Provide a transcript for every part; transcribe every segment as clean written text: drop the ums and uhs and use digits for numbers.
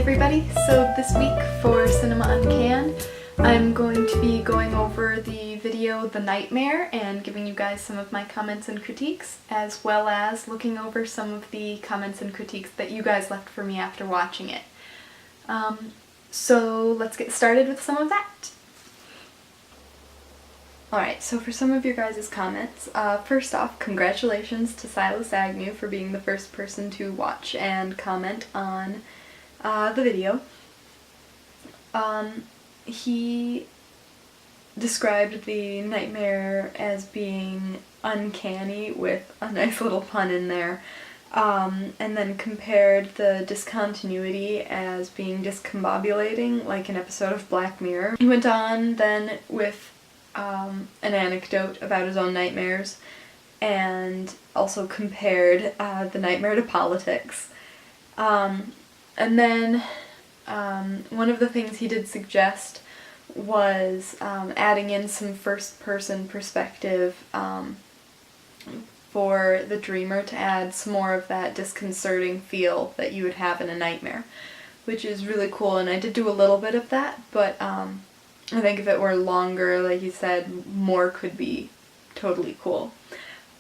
everybody, so this week for Cinema Uncanned, I'm going to be going over the video The Nightmare and giving you guys some of my comments and critiques, as well as looking over some of the comments and critiques that you guys left for me after watching it. So let's get started with some of that. Alright, so for some of your guys' comments, first off, congratulations to Silas Agnew for being the first person to watch and comment on the video. He described The Nightmare as being uncanny, with a nice little pun in there, and then compared the discontinuity as being discombobulating, like an episode of Black Mirror. He went on then with an anecdote about his own nightmares, and also compared the nightmare to politics. And then one of the things he did suggest was adding in some first-person perspective for the dreamer to add some more of that disconcerting feel that you would have in a nightmare, which is really cool, and I did do a little bit of that, but I think if it were longer, like you said, more could be totally cool.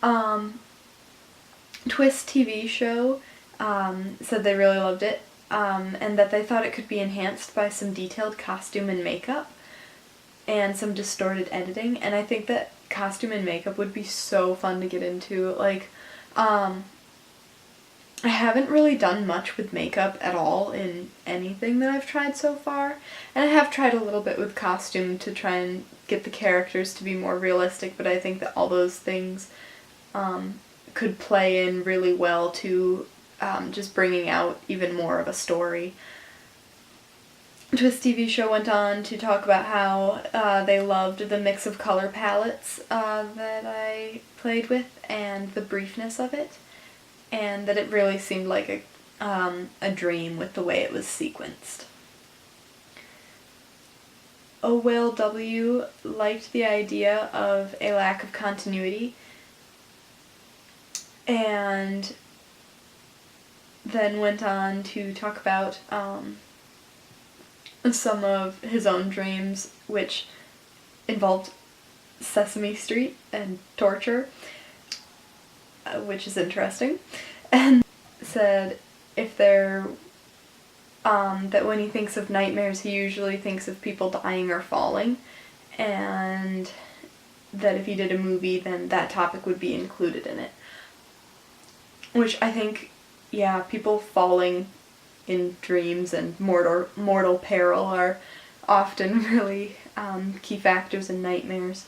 Twist TV show said they really loved it, and that they thought it could be enhanced by some detailed costume and makeup and some distorted editing, and I think that costume and makeup would be so fun to get into. Like, I haven't really done much with makeup at all in anything that I've tried so far, and I have tried a little bit with costume to try and get the characters to be more realistic, but I think that all those things could play in really well to just bringing out even more of a story. Twist TV show went on to talk about how they loved the mix of color palettes that I played with and the briefness of it, and that it really seemed like a dream with the way it was sequenced. O Will W liked the idea of a lack of continuity, and then went on to talk about some of his own dreams, which involved Sesame Street and torture, which is interesting, and said if they're that when he thinks of nightmares he usually thinks of people dying or falling, and that if he did a movie then that topic would be included in it. Which I think, yeah, people falling in dreams and mortal peril are often really key factors in nightmares.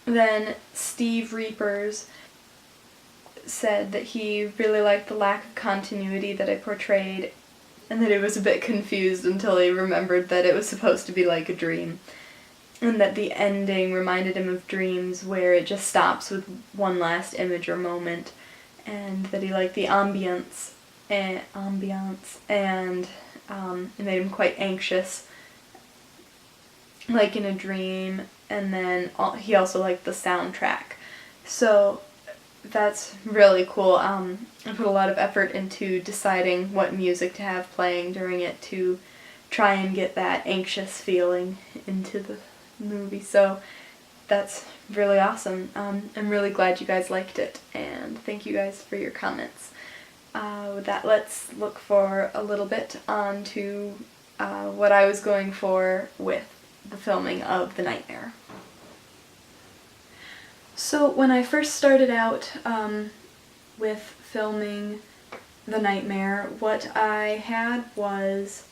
Then Steve Reapers said that he really liked the lack of continuity that I portrayed, and that it was a bit confused until he remembered that it was supposed to be like a dream, and that the ending reminded him of dreams where it just stops with one last image or moment, and that he liked the ambience and it made him quite anxious, like in a dream. And then he also liked the soundtrack. So that's really cool. I put a lot of effort into deciding what music to have playing during it to try and get that anxious feeling into the movie. So that's really awesome. I'm really glad you guys liked it, and thank you guys for your comments. With that, let's look for a little bit onto what I was going for with the filming of The Nightmare. So when I first started out with filming The Nightmare, what I had was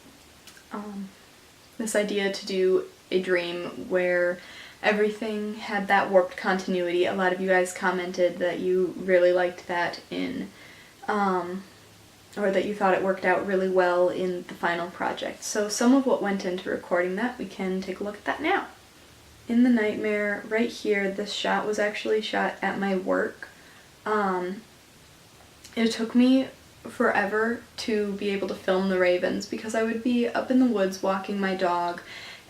this idea to do a dream where everything had that warped continuity. A lot of you guys commented that you really liked that in, or that you thought it worked out really well in the final project. So some of what went into recording that, we can take a look at that now. In The Nightmare, right here, this shot was actually shot at my work. It took me forever to be able to film the ravens because I would be up in the woods walking my dog,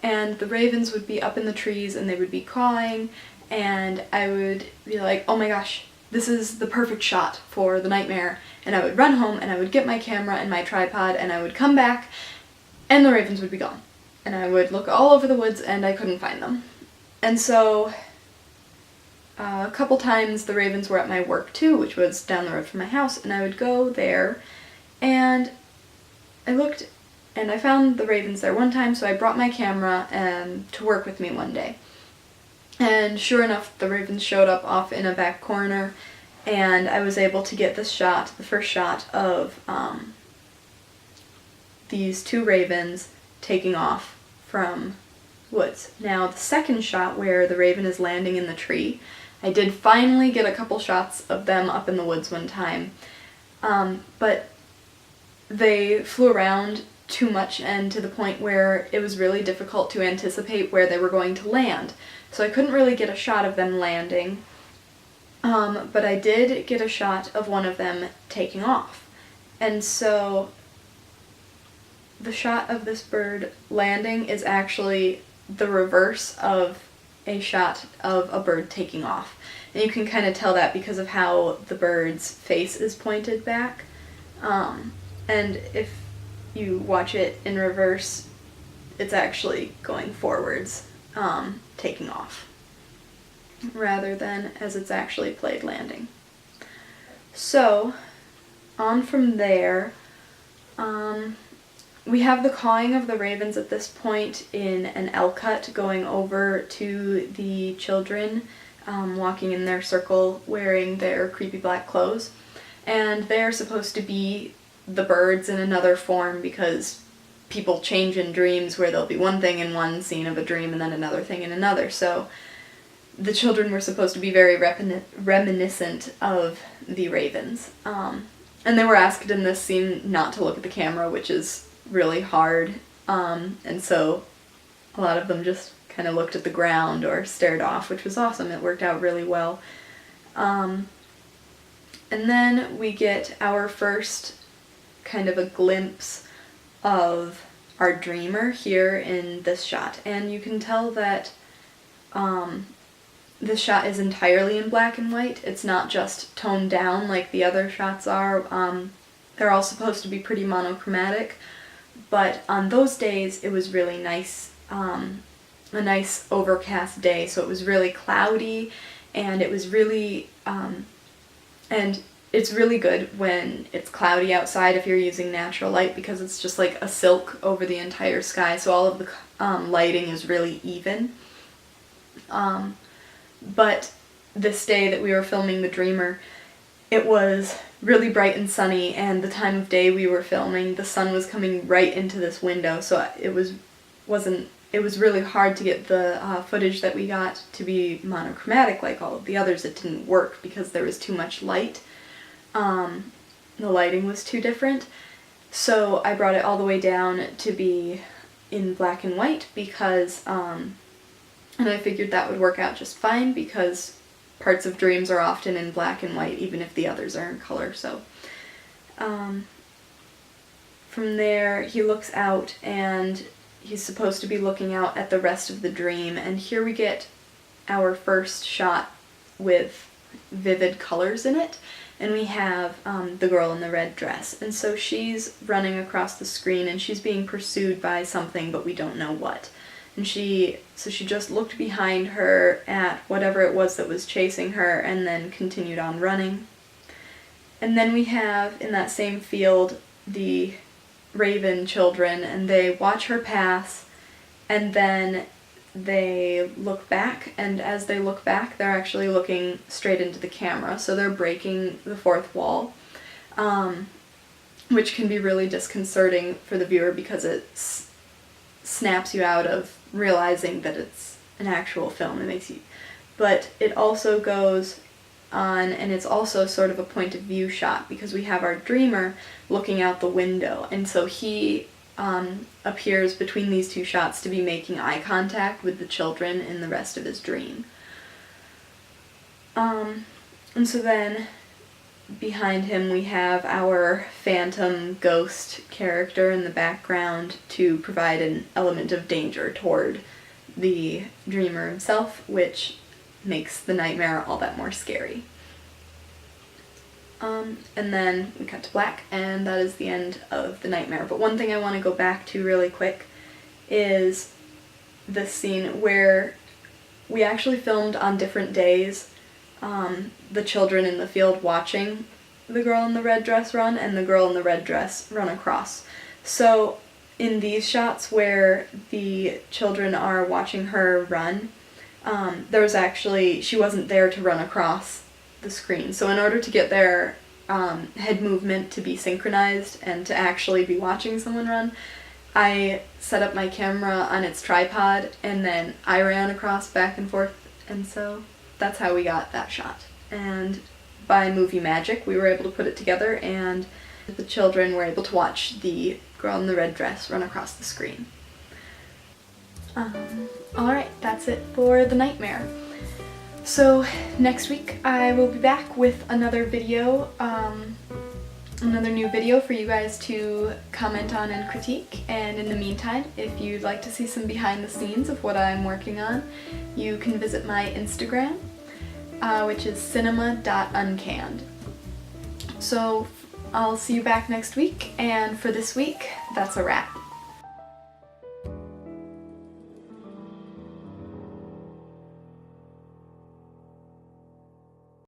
and the ravens would be up in the trees and they would be cawing, and I would be like, oh my gosh, this is the perfect shot for the nightmare. And I would run home and I would get my camera and my tripod and I would come back and the ravens would be gone. And I would look all over the woods and I couldn't find them. And so a couple times the ravens were at my work too, which was down the road from my house, and I would go there and I looked and I found the ravens there one time, so I brought my camera to work with me one day. And sure enough, the ravens showed up off in a back corner, and I was able to get this shot, the first shot of these two ravens taking off from woods. Now the second shot where the raven is landing in the tree, I did finally get a couple shots of them up in the woods one time, but they flew around too much and to the point where it was really difficult to anticipate where they were going to land. So I couldn't really get a shot of them landing, but I did get a shot of one of them taking off. And so the shot of this bird landing is actually the reverse of a shot of a bird taking off. And you can kind of tell that because of how the bird's face is pointed back. And if you watch it in reverse, it's actually going forwards, taking off, rather than as it's actually played landing. So, on from there, we have the cawing of the ravens at this point in an L cut going over to the children walking in their circle wearing their creepy black clothes. And they're supposed to be the birds in another form because people change in dreams where there'll be one thing in one scene of a dream and then another thing in another. So the children were supposed to be very reminiscent of the ravens. And they were asked in this scene not to look at the camera, which is really hard. And so a lot of them just kind of looked at the ground or stared off, which was awesome. It worked out really well. And then we get our first kind of a glimpse of our dreamer here in this shot. And you can tell that this shot is entirely in black and white. It's not just toned down like the other shots are. They're all supposed to be pretty monochromatic, but on those days it was really nice, a nice overcast day, so it was really cloudy, and it was really, and it's really good when it's cloudy outside if you're using natural light, because it's just like a silk over the entire sky, so all of the lighting is really even. But this day that we were filming The Dreamer, it was really bright and sunny, and the time of day we were filming, the sun was coming right into this window, so it was really hard to get the footage that we got to be monochromatic like all of the others. It didn't work because there was too much light. The lighting was too different, so I brought it all the way down to be in black and white because, and I figured that would work out just fine because parts of dreams are often in black and white even if the others are in color. So from there he looks out and he's supposed to be looking out at the rest of the dream, and here we get our first shot with vivid colors in it, and we have the girl in the red dress, and so she's running across the screen and she's being pursued by something, but we don't know what. And she just looked behind her at whatever it was that was chasing her and then continued on running. And then we have, in that same field, the raven children, and they watch her pass, and then they look back, and as they look back, they're actually looking straight into the camera, so they're breaking the fourth wall, which can be really disconcerting for the viewer because it snaps you out of realizing that it's an actual film. It makes you, but it also goes on, and it's also sort of a point of view shot because we have our dreamer looking out the window, and so he appears between these two shots to be making eye contact with the children in the rest of his dream. And so then behind him we have our phantom ghost character in the background to provide an element of danger toward the dreamer himself, which makes the nightmare all that more scary. And then we cut to black, and that is the end of the nightmare. But one thing I want to go back to really quick is this scene where we actually filmed on different days the children in the field watching the girl in the red dress run and the girl in the red dress run across. So in these shots where the children are watching her run, she wasn't there to run across the screen. So in order to get their head movement to be synchronized and to actually be watching someone run, I set up my camera on its tripod and then I ran across back and forth, and so that's how we got that shot. And by movie magic we were able to put it together, and the children were able to watch the girl in the red dress run across the screen. Alright, that's it for the nightmare. So next week I will be back with another video, another new video for you guys to comment on and critique. And in the meantime, if you'd like to see some behind the scenes of what I'm working on, you can visit my Instagram, which is cinema.uncanned. So I'll see you back next week, and for this week, that's a wrap.